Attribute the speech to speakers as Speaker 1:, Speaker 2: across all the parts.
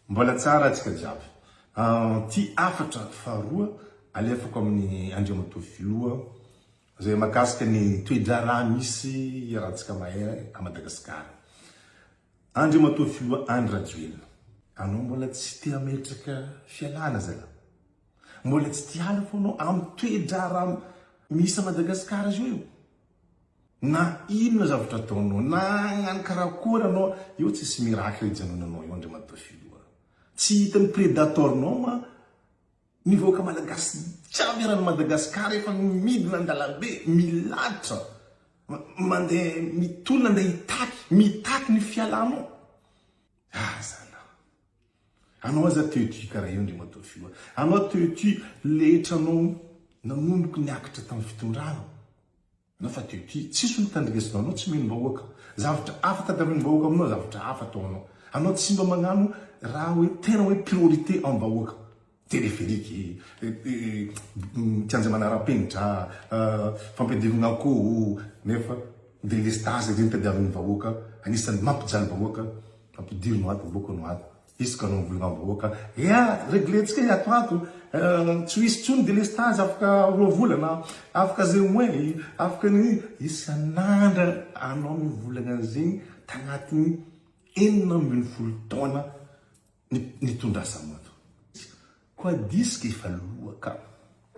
Speaker 1: Mbola tsara atsika jiaby. Ty afatra faharoa alefako amin'ny Andriamatoa filoha zay makasika ny toe-draharaha misy rahantsika mahay a Madagasikara. Andriamatoa filoha Andry Rajoelina. Anao mbola tsy te hametraka fialana zay. Mbola tsy te hala foanao amin'ny toe-draharaha misy a Madagasikara zio io. Na inona zavatra ataonao, na agnano karakory anao, io tsisy miracle ijanonanao io Andriamatoa filoha. Tsy hitan'ny prédatornao ma nivoaka malagasy jiaby eran'ny Madagasikara efa midina an-dalambe, milatra, mandeha mitolona andeha mitaky ny fialanao. Zana. Anao aza teo-tu karaha io Andriamatoa filoha. Anao teo-tu letranao nanomboky niakatra tamin'ny fitondrana. Anao fa teo-tu, tsisy olo tandresinao, anao tsy mino-bahoaka. Zavatra hafa tadiavin'ny vahoaka aminao, zavatra hafa ataonao. Anao tsy mba magnano raha hoe tena hoe priorité am-bahoaka. Téléphérique, tianja manara-penitra, fampediovana akoho, nefa délestage zay tadiavin'ny vahoaka, anisan'ny mampijaly vahoaka, mampidirinao ato, vahoakanao ato. Isaka anao mivolagna vahoaka, réglentsika ato, tsy misy tsony délestage afaka roa volana, afaka zay moin, afaka ny isan'andra anao mivolagna an'izegny tagnatin'ny 40 taona nitondrasanao. Koa disika efa lohaka.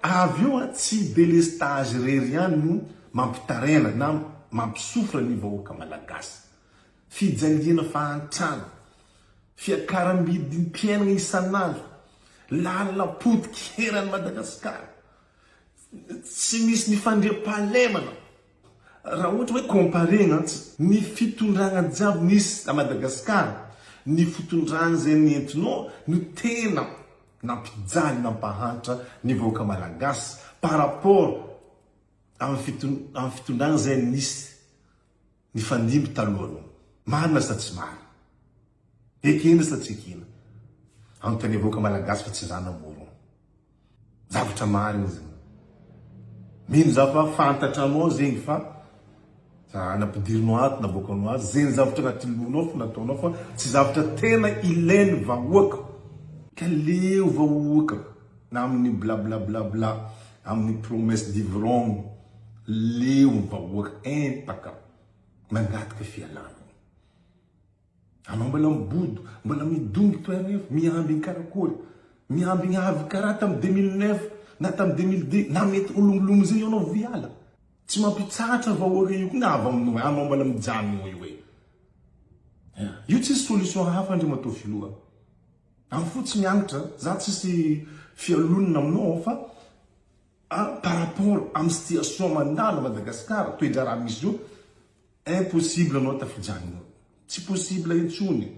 Speaker 1: Avy eo tsy délestage rery ihany no mampitarena na mampisofra ny vahoaka malagasy. Fijaliana fahantrana, fiakaram-bidin'ny mpiainana isan'andro, lalina potika eran'ny Madagasikara. Tsy misy ny fandriam-pahalemana. Raha ohatra hoe comparegna ny fitondrana jiaby nisy a Madagasikara, ny fitondrana zay nentinao no tena nampijaly nampahantra ny vahoaka malagasy par rapport amin'ny fitondrana zay nisy ny fandimby talohanao. Marina sa tsy marina? Ekena sa tsy ekena? Anontany vahoaka malagasy fa tsy zana moro. Zavatra marina zany. Mino za fa fantatra anao zegny fa nampidirinao ato, navoakanao ato, zay ny zavatra anaty lonao fa nataonao fa tsy zavatra tena ilainy vahoaka. Ka leo vahoaka na amin'ny blablabla, amin'ny promesse d'ivrogno, leo vahoaka empaka mangataka fialana. Anao mbola mibodo, mbola midongy toerana, miamby ny karakory, miamby ny avy karaha tamin'ny 2009 na tamin'ny 2010, na mety olongolongo zay anao viala. Tsy mampitsahatra vahoaka io koa na avy aminao, anao mbola mijanona io hoe. Io tsisy solution hafa Andriamatoa filoha. Amin'ny fotsy mianatra, za tsisy fialonana aminao fa par rapport amin'ny situation mandalo Madagasikara, toe-draharaha misy io, impossible anao tafijanona. Tsy possible intsony.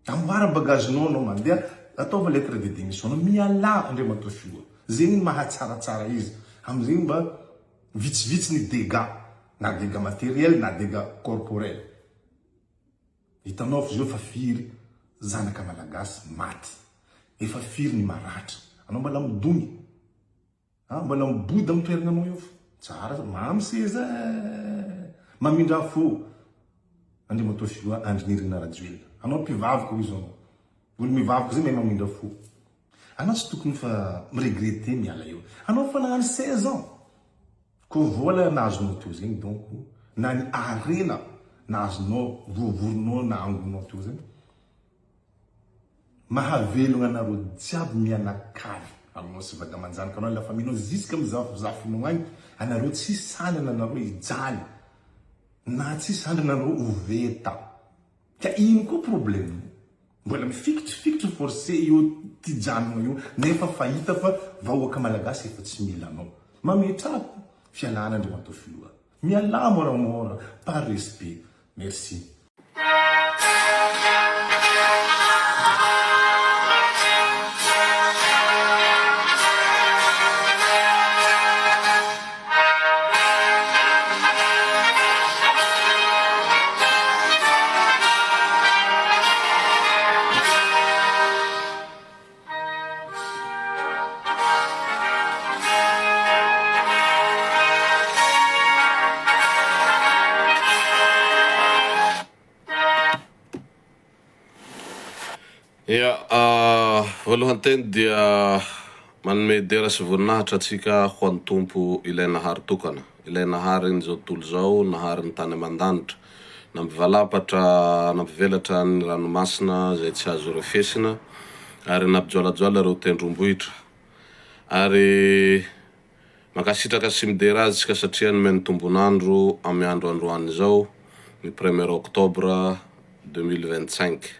Speaker 1: Amboara bagagenao anao mandeha, ataova lettre de démission, miala Andriamatoa filoha. Zegny ny mahatsaratsara izy. Amin'izegny mba vitsivitsy ny dégâts, na dégâts matériels na dégâts corporels. Hitanao fa zio fa firy zanaka malagasy maty. Efa firy ny maratra. Anao mbola midongy. Mbola mibody amin'ny toerananao io. Tsara, mamy seza. Mamindra fo. Andriamatoa filoha Andry Nirina Rajoelina. Anao mpivavaka izy anao. Olo mivavaka zay mahay mamindra fo. Anao tsy tokony fa miregrete miala eo. Anao fa nagnano 16 ans. Ko vola nazonao teo zegny donc na ny arena nazonao, voavoronao na angonao teo zegny. Mahavelogna anareo jiaby mianakavy aminao sy vady aman-janaka anao la famille anao jusqu'à mizafizafinao agny, anareo tsy sandrana anareo hijaly. Na tsy sandrana anareo oveta. Ka ino koa problème? Mbola mifikitry forcé io ty janona io, nefa fahita fa vahoaka malagasy efa tsy mila anao. Mametrako fialana Andriamatoa filoha. Miala moramora, par respect. Merci.
Speaker 2: Ia, voalohany teny dia manome dera sy voninahitra atsika ho an'ny tompo ilay nahary tokana. Ilay nahary iny zao tontolo zao, nahary ny tany aman-danitra, nampivalapatra, nampivelatra ny ranomasina zay tsy azo refesina, ary nampijoalajoala reo tendrombohitra. Ary mankasitraka sy midera azy tsika satria nomeny tombonandro amin'ny andro androany zao, ny 1er octobre 2025.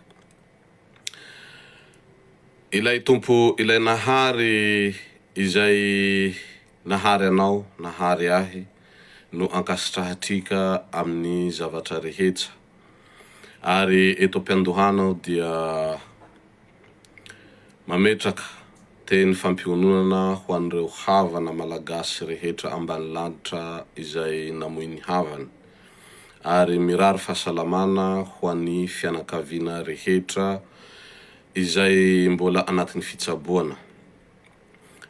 Speaker 2: Ilay tompo ilay nahary izay nahary anao, nahary ahy, no ankasitrahatrika amin'ny zavatra rehetra. Ary eto am-piandohana aho dia mametraka teny fampiononana ho an'ireo havana malagasy rehetra ambany lanitra izay namoy ny havany. Ary mirary fahasalamana ho an'ny fianakaviana rehetra izay mbola anatin'ny fitsaboana.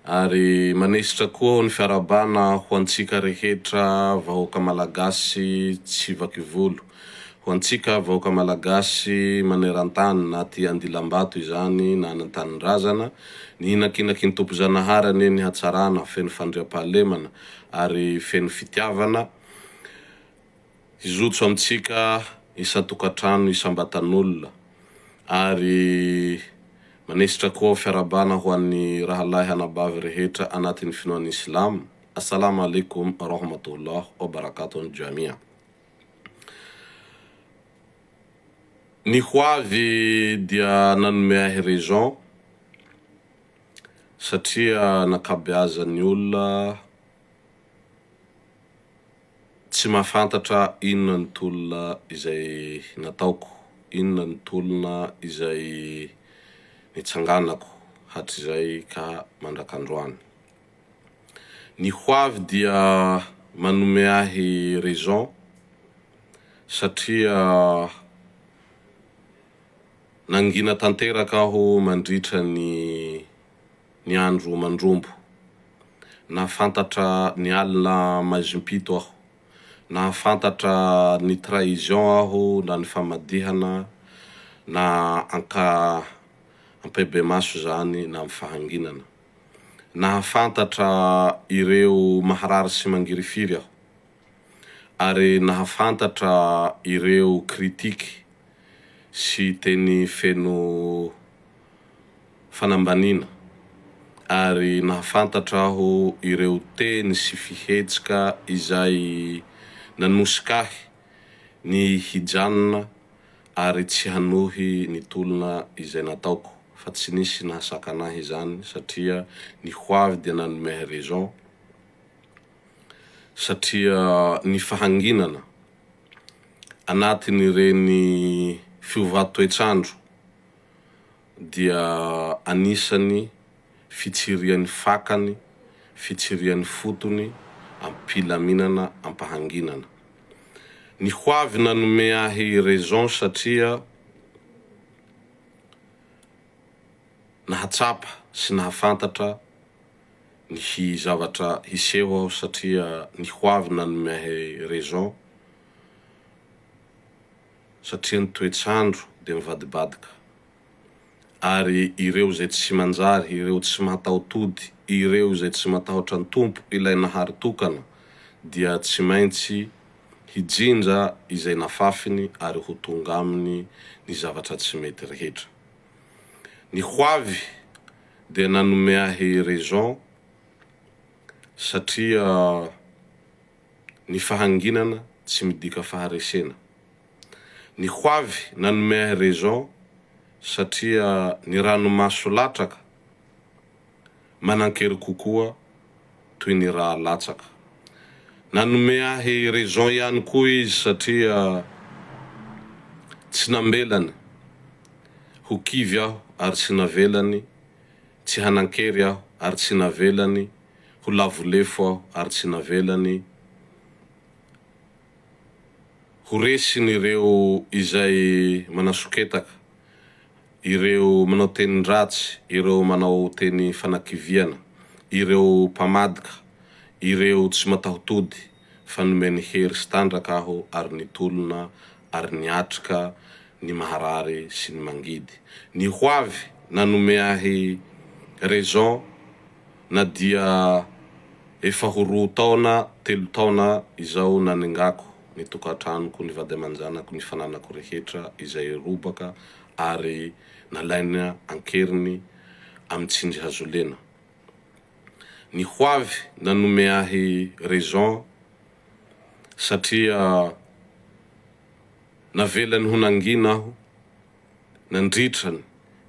Speaker 2: Ary manesitra koa ny fiarabana ho antsika rehetra vahoaka malagasy tsy vaky volo, ho antsika vahoaka malagasy maneran-tany na ty Andilam-bato izany na any an-tanindrazana, ny hinakinaky ny tompo-zanahary ane ny hatsarana feno fandriam-pahalemana ary feno fitiavana hizotso amitsika isan-tokantrano isam-batan'olona. Ary manesitra koa fiarabana ho an'ny rahalahy hanabavy rehetra anatin'ny finoan'ny Islam. Assalamu alaikum warahmatullah wabarakatuh jamia. Ny hoavy dia nanome ahy raison satria nakabeazan'ny olona tsy mahafantatra inona ny tolona izay nataoko, inona ny tolona izay nitsanganako hatrizay ka mandrakandroany. Ny hoavy dia manome ahy raison satria nangina tanteraka aho mandritra ny andro mandrombo. Nahafantatra ny alina majimpito aho, nahafantatra ny trahison aho na ny famadihana na ampebe maso zany na amin'ny fahanginana. Nahafantatra ireo maharary sy mangirifiry aho, ary nahafantatra ireo kritiky sy teny feno fanambanina, ary nahafantatra aho ireo teny sy fihetsika izay nanosikahy ny hijanona ary tsy hanohy ny tolona izay nataoko, fa tsy nisy nahasaka anahy izany satria ny hoavy dia nanome ahy raison. Satria ny fahanginana anatin'ireny fiovà-toetrandro dia anisany fitsirian'ny fakany, fitsirian'ny fotony, ampilaminana, ampahanginana. Ny hoavy nanome ahy raison satria nahatsapa sy nahafantatra ny zavatra hiseho aho satria ny hoavy nanome ahy raison satria ny toetrandro dia mivadibadika. Ary ireo zay tsy manjary, ireo tsy mahataho-tody, ireo zay tsy matahotra ny tompo ilay nahary tokana dia tsy maintsy hijinja izay nafafiny ary ho tonga aminy ny zavatra tsy mety rehetra. Ny hoavy dia nanome ahy raison satria ny fahanginana tsy midika faharesena. Ny hoavy nanome ahy raison satria ny ranomaso latraka manan-kery kokoa toy ny raha latsaka. Nanome ahy raison ihany koa izy satria tsy nambelany ho kivy aho ary tsy navelany, tsy hanan-kery aho ary tsy navelany, ho lavolefo aho ary tsy navelany, ho resiny ireo izay manasoketaka, ireo manao tenin-dratsy, ireo manao teny fanakiviana, ireo mpamadika, ireo tsy mataho-tody, fa nomeny hery sy tandraka aho ary nitolona ary niatrika ny maharary sy ny mangidy. Ny hoavy nanome ahy raison na dia efa ho 3 taona 3 taona izao nanengako ny tokantranoko, ny vady aman-janako, ny fananako rehetra izay robaka ary nalaina ankeriny amin'ny tsindry hazolena. Ny hoavy nanome ahy raison satria navelany ho nangina aho, nandritrany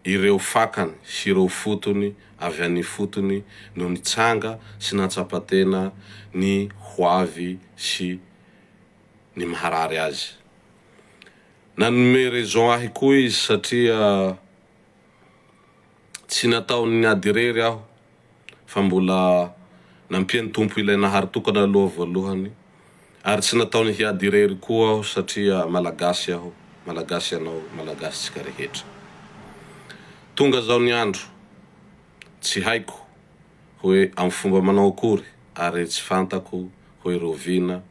Speaker 2: ireo fakany sy ireo fotony avy any fotony no nitsanga sy natsapatena ny hoavy sy ny maharary azy. Nanome raison ahy koa izy satria tsy nataony niady irery aho fa mbola nampiany tompo ilay nahary tokana aloha voalohany, ary tsy nataony hiady irery koa aho satria malagasy aho, malagasy anao, malagasy tsika rehetra. Tonga zao ny andro tsy haiko hoe amin'ny fomba manao akory ary tsy fantako hoe rovina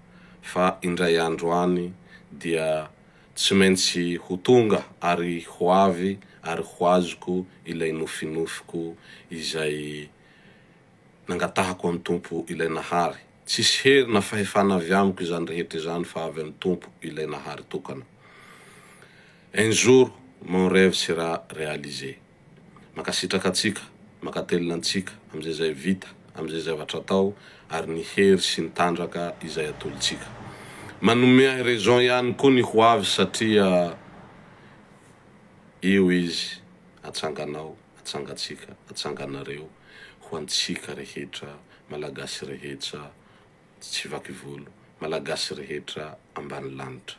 Speaker 2: fa indray andro any dia tsy maintsy ho tonga ary ho avy ary ho azoko ilay nofinofiko izay nangatahako amin'ny tompo ilay nahary. Tsisy hery na fahefana avy amiko izany rehetra izany fa avy amin'ny tompo ilay nahary tokana. Un jour mon rêve sera réalisé. Makasitraka atsika, makatelina antsika am'izay zay vita, am'izay zavatra atao ary ny hery sy ny tandraka izay atolotsika. Manome ahy raison ihany koa ny hoavy satria io izy atsanganao, atsangatsika, atsanganareo ho antsika rehetra, malagasy rehetra tsy vaky volo, malagasy rehetra ambany lanitra.